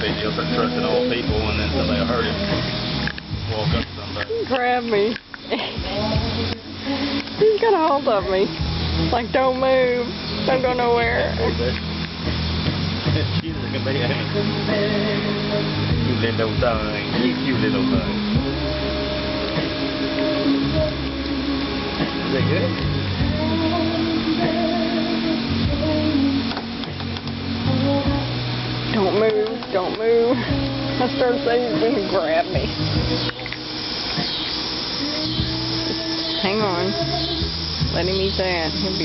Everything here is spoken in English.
speed. He'll start trusting old people, and then somebody will hurt him. Walk up to somebody. Grab me. He's got a hold of me. Like, don't move. Don't go nowhere. Cute little baby. Cute little thing. Cute little thing. Is that good? Don't move. Don't move. I started saying he's going to grab me. Hang on. Let him eat that. He'll be